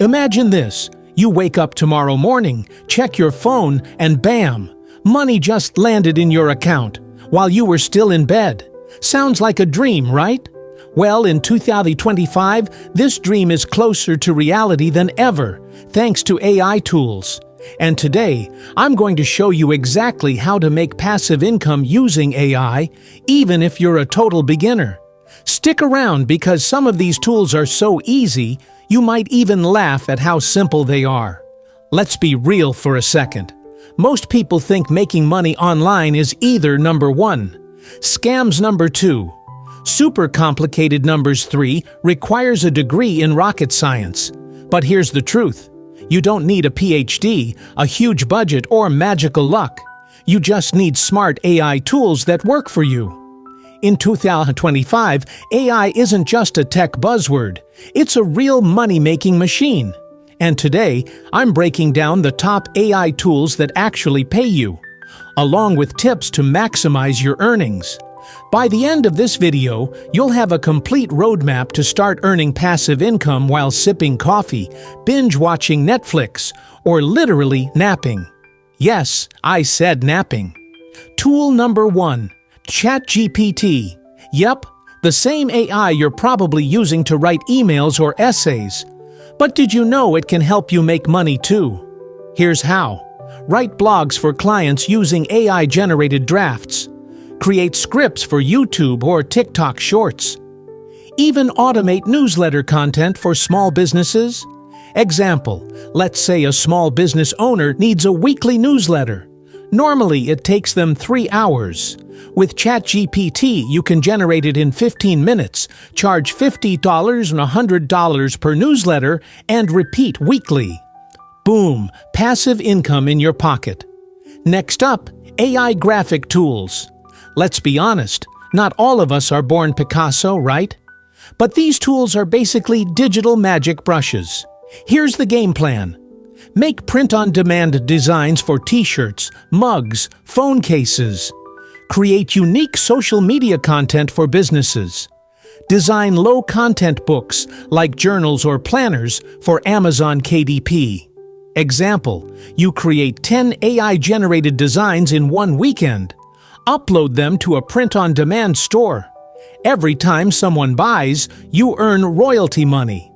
Imagine this. You wake up tomorrow morning, check your phone, and bam! Money just landed in your account while you were still in bed. Sounds like a dream, right? Well, in 2025, this dream is closer to reality than ever, thanks to AI tools. And today, I'm going to show you exactly how to make passive income using AI, even if you're a total beginner. Stick around because some of these tools are so easy, you might even laugh at how simple they are. Let's be real for a second. Most people think making money online is either number 1, scams number 2, super complicated numbers 3 requires a degree in rocket science. But here's the truth. You don't need a PhD, a huge budget, or magical luck. You just need smart AI tools that work for you. In 2025, AI isn't just a tech buzzword. It's a real money-making machine. And today, I'm breaking down the top AI tools that actually pay you, along with tips to maximize your earnings. By the end of this video, you'll have a complete roadmap to start earning passive income while sipping coffee, binge-watching Netflix, or literally napping. Yes, I said napping. Tool number 1. ChatGPT. Yep, the same AI you're probably using to write emails or essays. But did you know it can help you make money too? Here's how. Write blogs for clients using AI-generated drafts. Create scripts for YouTube or TikTok Shorts. Even automate newsletter content for small businesses. Example, let's say a small business owner needs a weekly newsletter. Normally, it takes them 3 hours. With ChatGPT, you can generate it in 15 minutes, charge $50 and $100 per newsletter, and repeat weekly. Boom! Passive income in your pocket. Next up, AI graphic tools. Let's be honest, not all of us are born Picasso, right? But these tools are basically digital magic brushes. Here's the game plan. Make print-on-demand designs for t-shirts, mugs, phone cases. Create unique social media content for businesses. Design low-content books like journals or planners for Amazon KDP. Example, you create 10 AI-generated designs in one weekend. Upload them to a print-on-demand store. Every time someone buys, you earn royalty money.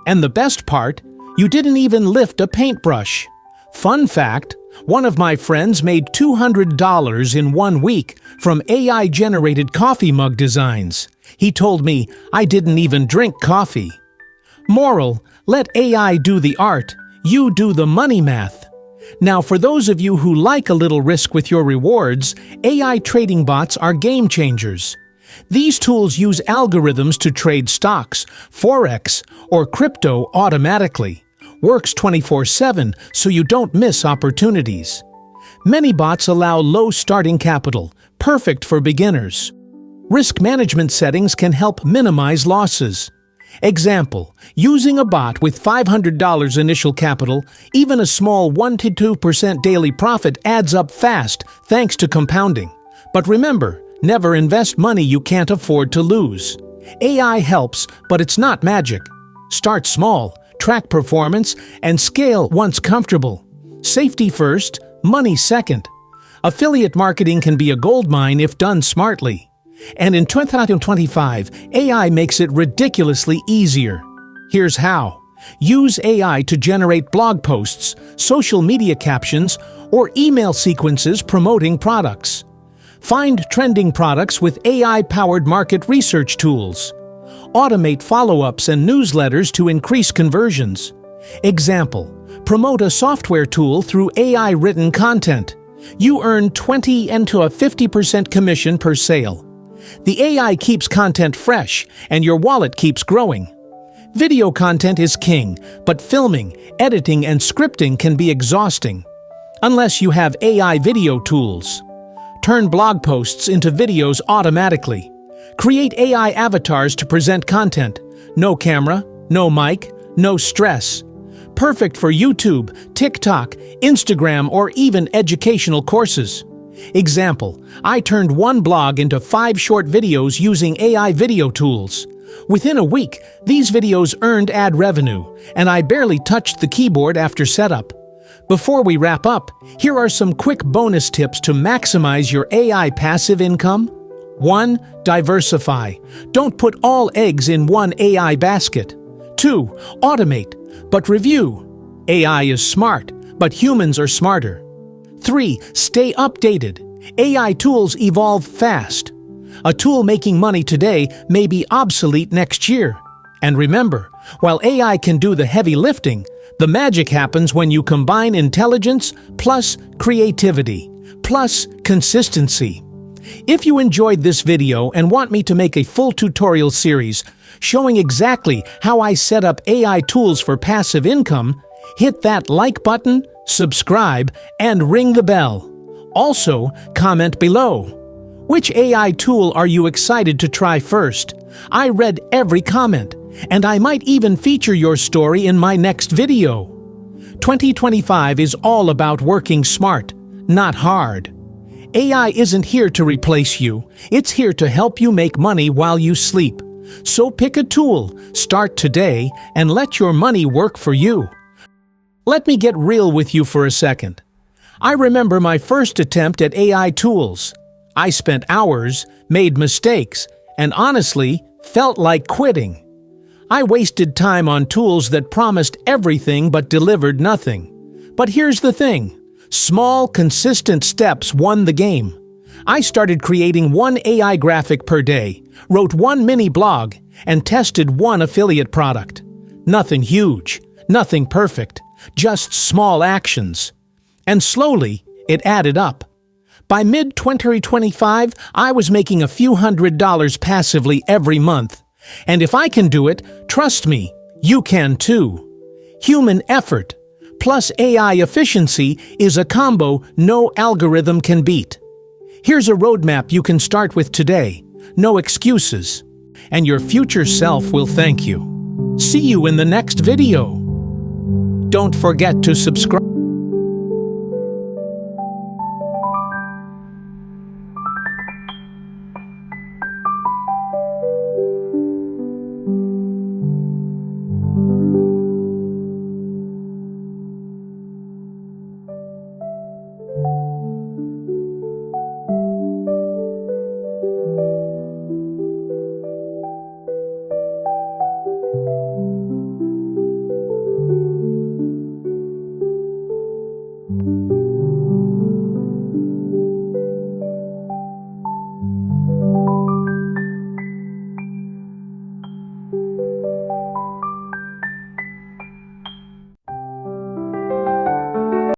And the best part, you didn't even lift a paintbrush. Fun fact, one of my friends made $200 in 1 week from AI-generated coffee mug designs. He told me, I didn't even drink coffee. Moral, let AI do the art, you do the money math. Now, for those of you who like a little risk with your rewards, AI trading bots are game changers. These tools use algorithms to trade stocks, forex, or crypto automatically. Works 24/7 so you don't miss opportunities. Many bots allow low starting capital, perfect for beginners. Risk management settings can help minimize losses. Example, using a bot with $500 initial capital, even a small 1 to 2% daily profit adds up fast thanks to compounding. But remember, never invest money you can't afford to lose. AI helps, but it's not magic. Start small, track performance, and scale once comfortable. Safety first, money second. Affiliate marketing can be a goldmine if done smartly. And in 2025, AI makes it ridiculously easier. Here's how. Use AI to generate blog posts, social media captions, or email sequences promoting products. Find trending products with AI-powered market research tools. Automate follow-ups and newsletters to increase conversions. Example, promote a software tool through AI-written content. You earn 20 to a 50% commission per sale. The AI keeps content fresh, and your wallet keeps growing. Video content is king, but filming, editing, and scripting can be exhausting. Unless you have AI video tools. Turn blog posts into videos automatically. Create AI avatars to present content. No camera, no mic, no stress. Perfect for YouTube, TikTok, Instagram, or even educational courses. Example, I turned one blog into 5 short videos using AI video tools. Within a week, these videos earned ad revenue, and I barely touched the keyboard after setup. Before we wrap up, here are some quick bonus tips to maximize your AI passive income. 1. Diversify. Don't put all eggs in one AI basket. 2. Automate, but review. AI is smart, but humans are smarter. 3. Stay updated. AI tools evolve fast. A tool making money today may be obsolete next year. And remember, while AI can do the heavy lifting, the magic happens when you combine intelligence plus creativity plus consistency. If you enjoyed this video and want me to make a full tutorial series showing exactly how I set up AI tools for passive income, hit that like button, subscribe, and ring the bell. Also, comment below. Which AI tool are you excited to try first? I read every comment, and I might even feature your story in my next video. 2025 is all about working smart, not hard. AI isn't here to replace you, it's here to help you make money while you sleep. So pick a tool, start today, and let your money work for you. Let me get real with you for a second. I remember my first attempt at AI tools. I spent hours, made mistakes, and honestly, felt like quitting. I wasted time on tools that promised everything but delivered nothing. But here's the thing. Small, consistent steps won the game. I started creating one AI graphic per day, wrote one mini blog, and tested one affiliate product. Nothing huge, nothing perfect, just small actions. And slowly, it added up. By mid-2025, I was making a few $100s passively every month. And if I can do it, trust me, you can too. Human effort plus AI efficiency is a combo no algorithm can beat. Here's a roadmap you can start with today. No excuses. And your future self will thank you. See you in the next video. Don't forget to subscribe.